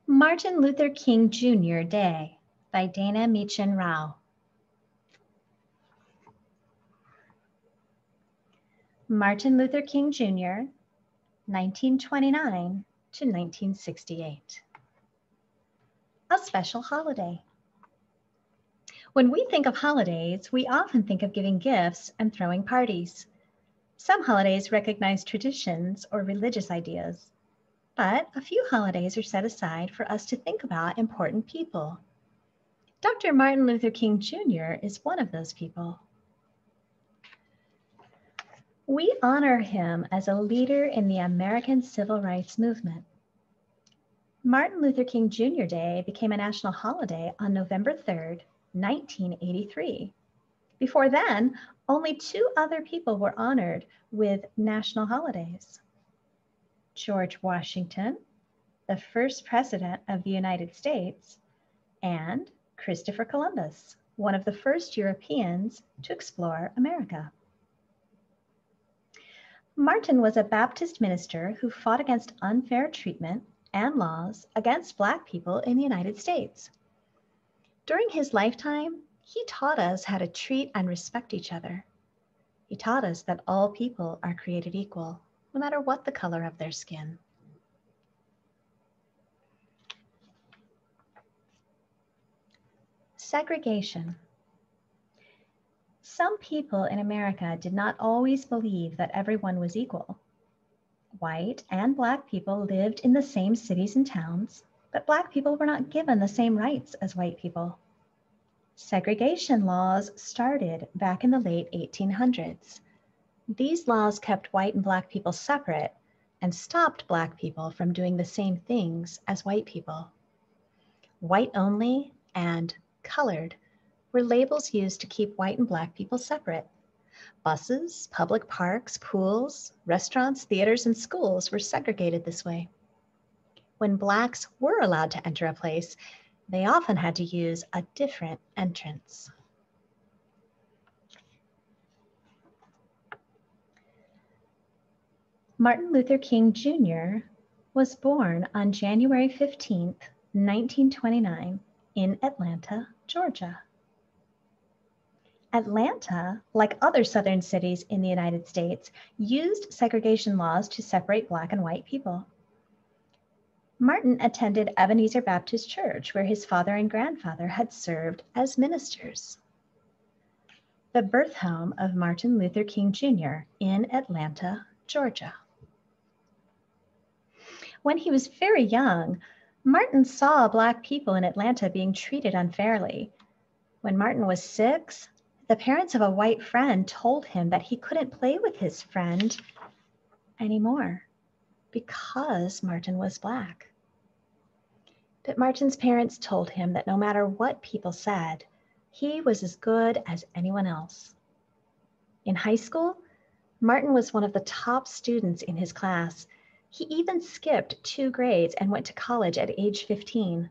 Martin Luther King Jr. Day by Dana Meechan Rao. Martin Luther King Jr., 1929 to 1968. A special holiday. When we think of holidays, we often think of giving gifts and throwing parties. Some holidays recognize traditions or religious ideas, but a few holidays are set aside for us to think about important people. Dr. Martin Luther King Jr. is one of those people. We honor him as a leader in the American Civil Rights Movement. Martin Luther King Jr. Day became a national holiday on November 3rd, 1983. Before then, only two other people were honored with national holidays. George Washington, the first president of the United States, and Christopher Columbus, one of the first Europeans to explore America. Martin was a Baptist minister who fought against unfair treatment and laws against Black people in the United States. During his lifetime, he taught us how to treat and respect each other. He taught us that all people are created equal, no matter what the color of their skin. Segregation. Some people in America did not always believe that everyone was equal. White and Black people lived in the same cities and towns, but Black people were not given the same rights as white people. Segregation laws started back in the late 1800s. These laws kept white and Black people separate and stopped Black people from doing the same things as white people. White only and colored were labels used to keep white and Black people separate. Buses, public parks, pools, restaurants, theaters, and schools were segregated this way. When Blacks were allowed to enter a place, they often had to use a different entrance. Martin Luther King Jr. was born on January 15, 1929, in Atlanta, Georgia. Atlanta, like other southern cities in the United States, used segregation laws to separate Black and white people. Martin attended Ebenezer Baptist Church, where his father and grandfather had served as ministers. The birth home of Martin Luther King Jr. in Atlanta, Georgia. When he was very young, Martin saw Black people in Atlanta being treated unfairly. When Martin was 6, the parents of a white friend told him that he couldn't play with his friend anymore because Martin was Black. But Martin's parents told him that no matter what people said, he was as good as anyone else. In high school, Martin was one of the top students in his class. He even skipped 2 grades and went to college at age 15.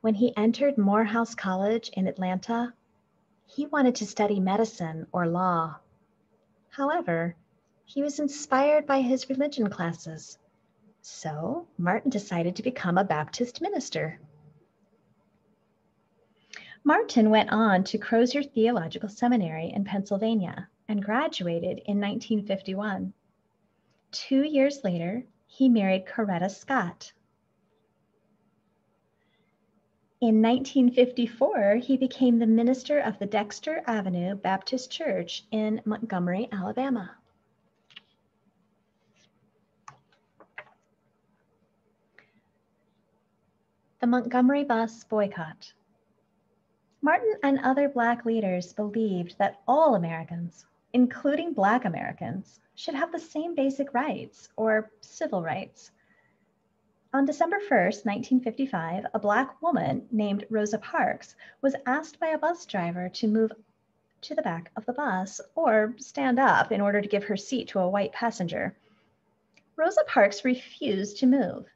When he entered Morehouse College in Atlanta, he wanted to study medicine or law. However, he was inspired by his religion classes. So Martin decided to become a Baptist minister. Martin went on to Crozer Theological Seminary in Pennsylvania and graduated in 1951. 2 years later, he married Coretta Scott. In 1954, he became the minister of the Dexter Avenue Baptist Church in Montgomery, Alabama. The Montgomery bus boycott. Martin and other Black leaders believed that all Americans, including Black Americans, should have the same basic rights, or civil rights. On December 1st, 1955, a Black woman named Rosa Parks was asked by a bus driver to move to the back of the bus or stand up in order to give her seat to a white passenger. Rosa Parks refused to move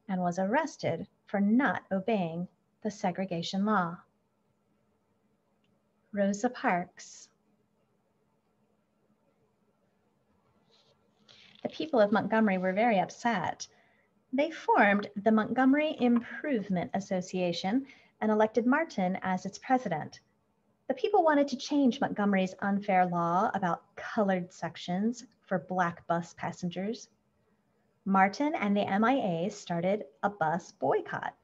and was arrested for not obeying the segregation law. Rosa Parks. The people of Montgomery were very upset. They formed the Montgomery Improvement Association and elected Martin as its president. The people wanted to change Montgomery's unfair law about colored sections for Black bus passengers. Martin and the MIA started a bus boycott.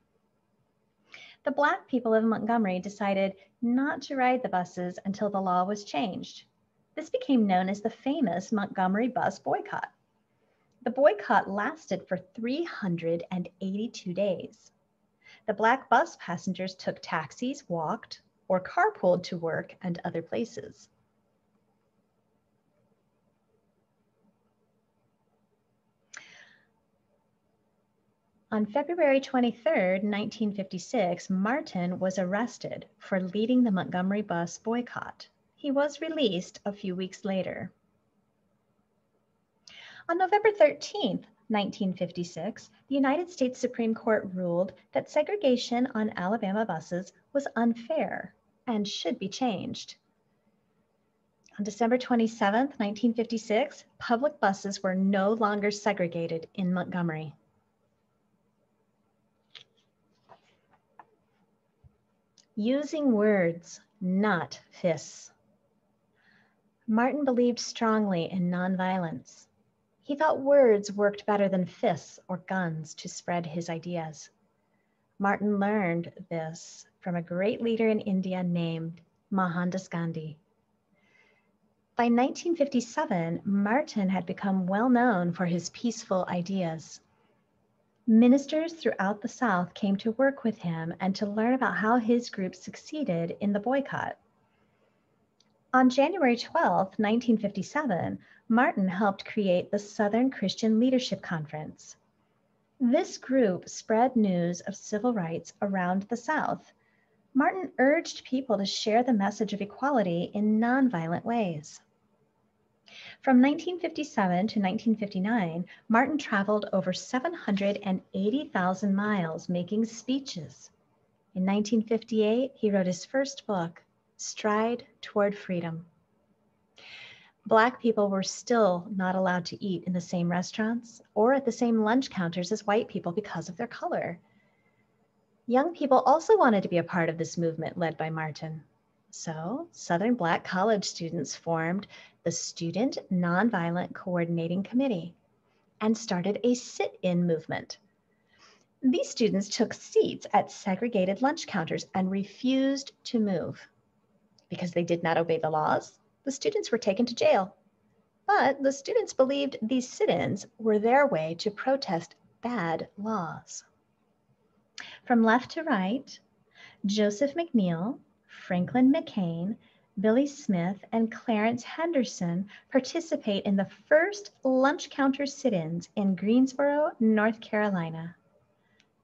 The Black people of Montgomery decided not to ride the buses until the law was changed. This became known as the famous Montgomery bus boycott. The boycott lasted for 382 days. The Black bus passengers took taxis, walked, or carpooled to work and other places. On February 23, 1956, Martin was arrested for leading the Montgomery bus boycott. He was released a few weeks later. On November 13, 1956, the United States Supreme Court ruled that segregation on Alabama buses was unfair and should be changed. On December 27, 1956, public buses were no longer segregated in Montgomery. Using words, not fists. Martin believed strongly in nonviolence. He thought words worked better than fists or guns to spread his ideas. Martin learned this from a great leader in India named Mohandas Gandhi. By 1957, Martin had become well known for his peaceful ideas. Ministers throughout the South came to work with him and to learn about how his group succeeded in the boycott. On January 12, 1957, Martin helped create the Southern Christian Leadership Conference. This group spread news of civil rights around the South. Martin urged people to share the message of equality in nonviolent ways. From 1957 to 1959, Martin traveled over 780,000 miles making speeches. In 1958, he wrote his first book, Stride Toward Freedom. Black people were still not allowed to eat in the same restaurants or at the same lunch counters as white people because of their color. Young people also wanted to be a part of this movement led by Martin. So Southern Black college students formed the Student Nonviolent Coordinating Committee and started a sit-in movement. These students took seats at segregated lunch counters and refused to move. Because they did not obey the laws, the students were taken to jail. But the students believed these sit-ins were their way to protest bad laws. From left to right, Joseph McNeil, Franklin McCain, Billy Smith, and Clarence Henderson participate in the first lunch counter sit-ins in Greensboro, North Carolina.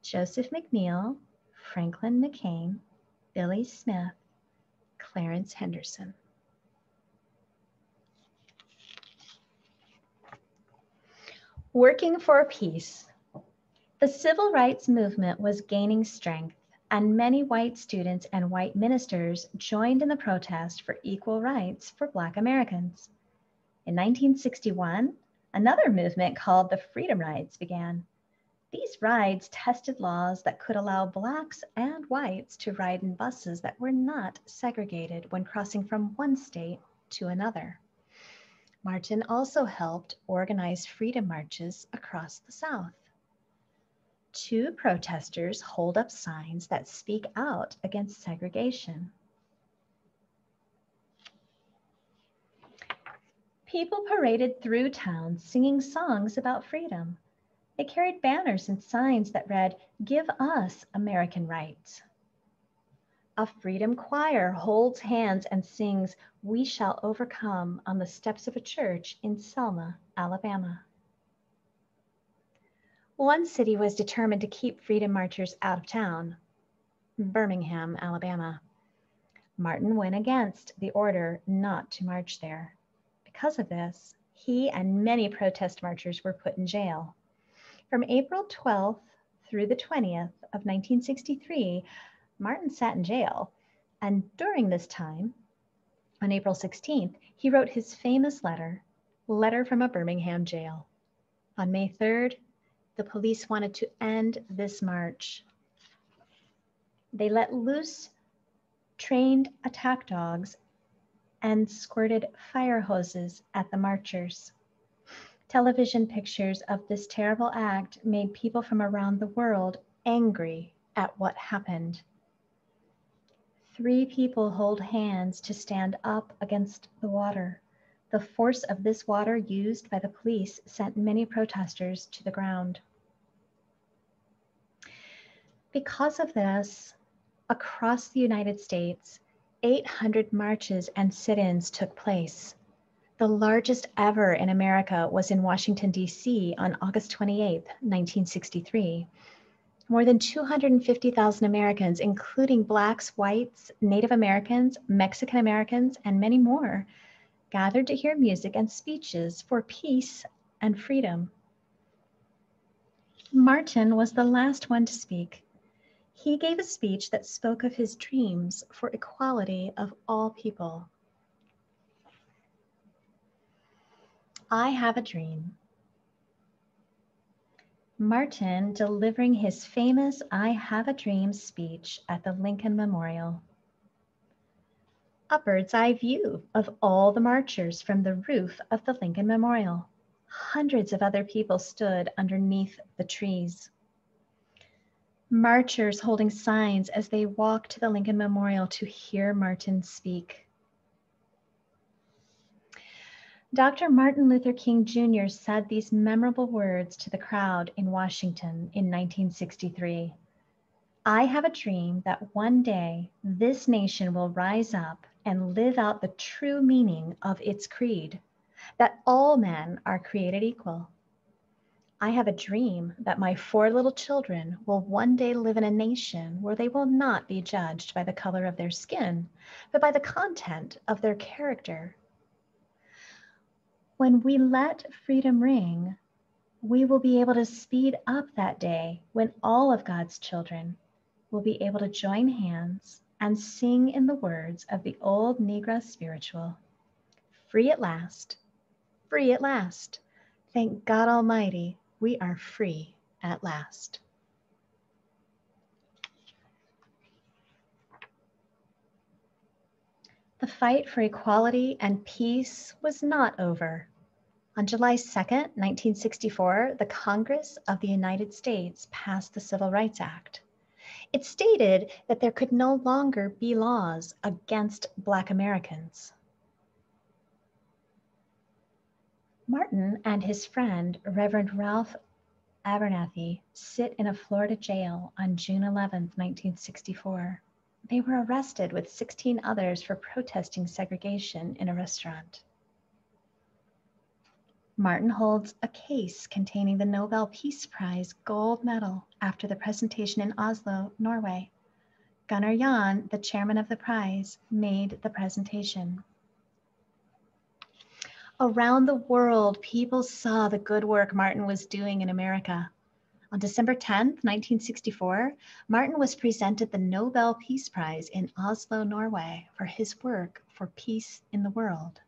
Joseph McNeil, Franklin McCain, Billy Smith, Clarence Henderson. Working for peace. The civil rights movement was gaining strength, and many white students and white ministers joined in the protest for equal rights for Black Americans. In 1961, another movement called the Freedom Rides began. These rides tested laws that could allow Blacks and whites to ride in buses that were not segregated when crossing from one state to another. Martin also helped organize freedom marches across the South. Two protesters hold up signs that speak out against segregation. People paraded through town singing songs about freedom. They carried banners and signs that read, "Give us American rights." A freedom choir holds hands and sings, "We Shall Overcome" on the steps of a church in Selma, Alabama. One city was determined to keep freedom marchers out of town, Birmingham, Alabama. Martin went against the order not to march there. Because of this, he and many protest marchers were put in jail. From April 12th through the 20th of 1963, Martin sat in jail, and during this time, on April 16th, he wrote his famous letter, Letter from a Birmingham Jail. On May 3rd, the police wanted to end this march. They let loose trained attack dogs and squirted fire hoses at the marchers. Television pictures of this terrible act made people from around the world angry at what happened. 3 people hold hands to stand up against the water. The force of this water used by the police sent many protesters to the ground. Because of this, across the United States, 800 marches and sit-ins took place. The largest ever in America was in Washington, D.C. on August 28, 1963. More than 250,000 Americans, including Blacks, whites, Native Americans, Mexican Americans, and many more, gathered to hear music and speeches for peace and freedom. Martin was the last one to speak. He gave a speech that spoke of his dreams for equality of all people. I have a dream. Martin delivering his famous I Have a Dream speech at the Lincoln Memorial. A bird's eye view of all the marchers from the roof of the Lincoln Memorial. Hundreds of other people stood underneath the trees. Marchers holding signs as they walked to the Lincoln Memorial to hear Martin speak. Dr. Martin Luther King Jr. said these memorable words to the crowd in Washington in 1963. I have a dream that one day this nation will rise up and live out the true meaning of its creed, that all men are created equal. I have a dream that my 4 little children will one day live in a nation where they will not be judged by the color of their skin, but by the content of their character. When we let freedom ring, we will be able to speed up that day when all of God's children will be able to join hands and sing in the words of the old Negro spiritual, free at last, free at last. Thank God Almighty, we are free at last. The fight for equality and peace was not over. On July 2nd, 1964, the Congress of the United States passed the Civil Rights Act. It stated that there could no longer be laws against Black Americans. Martin and his friend, Reverend Ralph Abernathy, sit in a Florida jail on June 11, 1964. They were arrested with 16 others for protesting segregation in a restaurant. Martin holds a case containing the Nobel Peace Prize gold medal after the presentation in Oslo, Norway. Gunnar Jan, the chairman of the prize, made the presentation. Around the world, people saw the good work Martin was doing in America. On December 10, 1964, Martin was presented the Nobel Peace Prize in Oslo, Norway, for his work for peace in the world.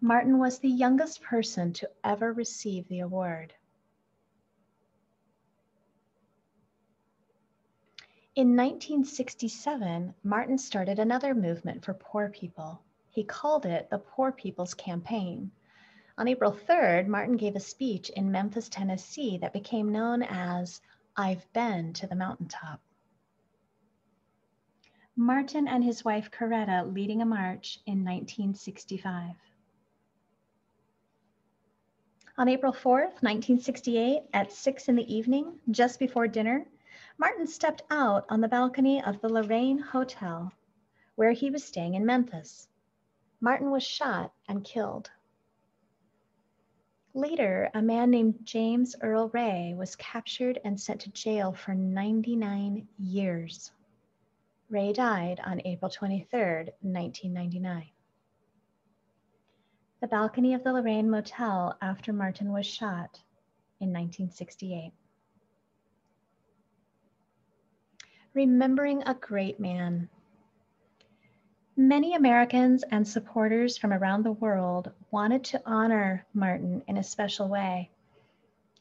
Martin was the youngest person to ever receive the award. In 1967, Martin started another movement for poor people. He called it the Poor People's Campaign. On April 3rd, Martin gave a speech in Memphis, Tennessee that became known as I've Been to the Mountaintop. Martin and his wife Coretta leading a march in 1965. On April 4th, 1968, at 6 in the evening, just before dinner, Martin stepped out on the balcony of the Lorraine Hotel, where he was staying in Memphis. Martin was shot and killed. Later, a man named James Earl Ray was captured and sent to jail for 99 years. Ray died on April 23rd, 1999. The balcony of the Lorraine Motel after Martin was shot in 1968. Remembering a great man. Many Americans and supporters from around the world wanted to honor Martin in a special way.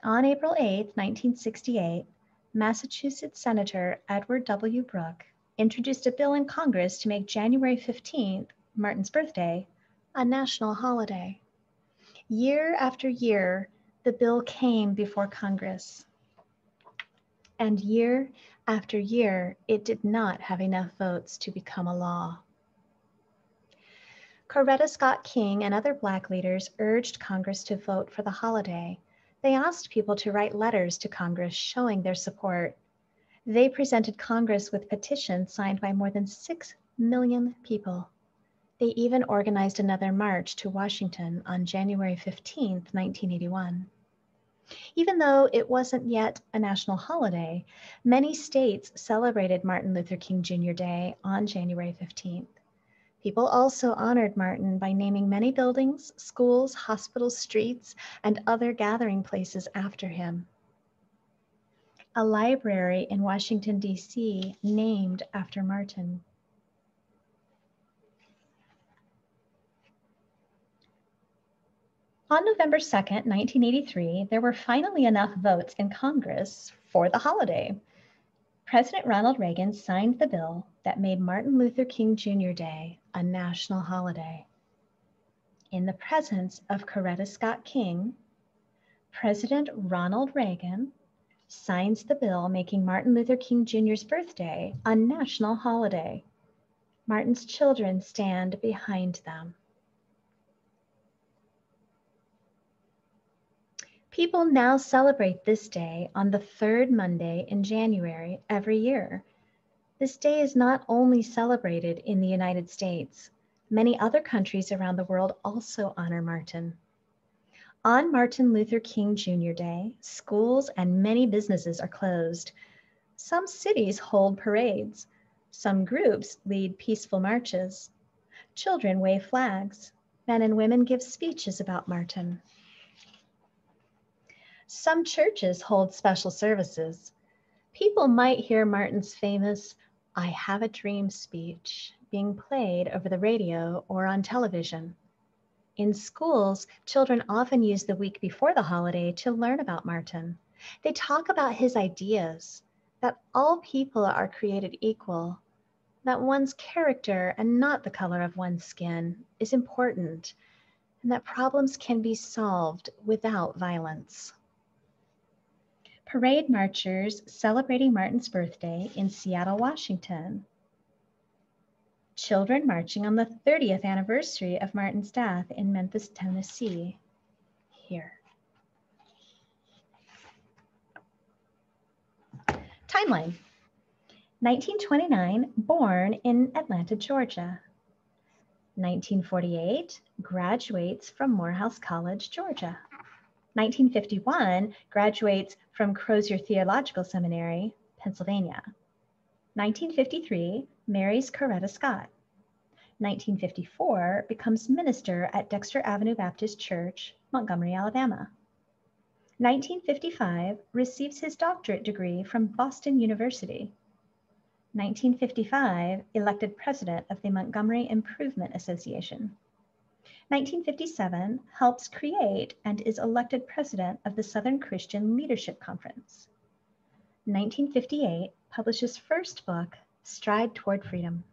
On April 8, 1968, Massachusetts Senator Edward W. Brooke introduced a bill in Congress to make January 15th, Martin's birthday, a national holiday. Year after year, the bill came before Congress. And year after year, it did not have enough votes to become a law. Coretta Scott King and other Black leaders urged Congress to vote for the holiday. They asked people to write letters to Congress showing their support. They presented Congress with petitions signed by more than 6 million people. They even organized another march to Washington on January 15, 1981. Even though it wasn't yet a national holiday, many states celebrated Martin Luther King Jr. Day on January 15th. People also honored Martin by naming many buildings, schools, hospitals, streets, and other gathering places after him. A library in Washington, D.C. named after Martin. On November 2nd, 1983, there were finally enough votes in Congress for the holiday. President Ronald Reagan signed the bill that made Martin Luther King Jr. Day a national holiday. In the presence of Coretta Scott King, President Ronald Reagan signs the bill making Martin Luther King Jr.'s birthday a national holiday. Martin's children stand behind them. People now celebrate this day on the third Monday in January every year. This day is not only celebrated in the United States, many other countries around the world also honor Martin. On Martin Luther King Jr. Day, schools and many businesses are closed. Some cities hold parades. Some groups lead peaceful marches. Children wave flags. Men and women give speeches about Martin. Some churches hold special services. People might hear Martin's famous "I Have a Dream" speech being played over the radio or on television. In schools, children often use the week before the holiday to learn about Martin. They talk about his ideas, that all people are created equal, that one's character and not the color of one's skin is important, and that problems can be solved without violence. Parade marchers celebrating Martin's birthday in Seattle, Washington. Children marching on the 30th anniversary of Martin's death in Memphis, Tennessee, here. Timeline. 1929, born in Atlanta, Georgia. 1948, graduates from Morehouse College, Georgia. 1951, graduates from Crozier Theological Seminary, Pennsylvania. 1953, marries Coretta Scott. 1954, becomes minister at Dexter Avenue Baptist Church, Montgomery, Alabama. 1955, receives his doctorate degree from Boston University. 1955, elected president of the Montgomery Improvement Association. 1957, helps create and is elected president of the Southern Christian Leadership Conference. 1958, publishes first book, Stride Toward Freedom.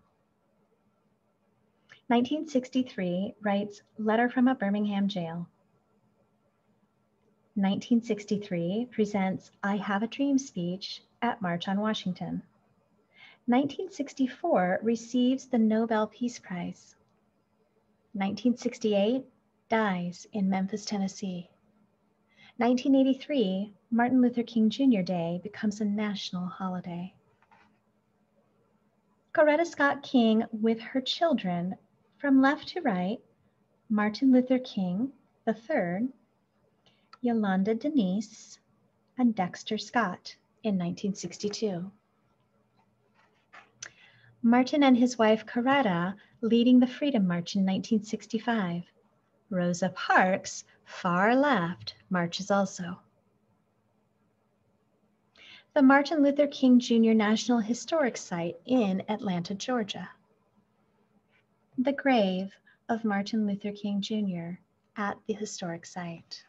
1963, writes Letter from a Birmingham Jail. 1963, presents I Have a Dream speech at March on Washington. 1964, receives the Nobel Peace Prize. 1968, dies in Memphis, Tennessee. 1983, Martin Luther King Jr. Day becomes a national holiday. Coretta Scott King with her children, from left to right, Martin Luther King III, Yolanda Denise, and Dexter Scott in 1962. Martin and his wife Coretta leading the Freedom March in 1965. Rosa Parks, far left, marches also. The Martin Luther King Jr. National Historic Site in Atlanta, Georgia. The grave of Martin Luther King Jr. at the historic site.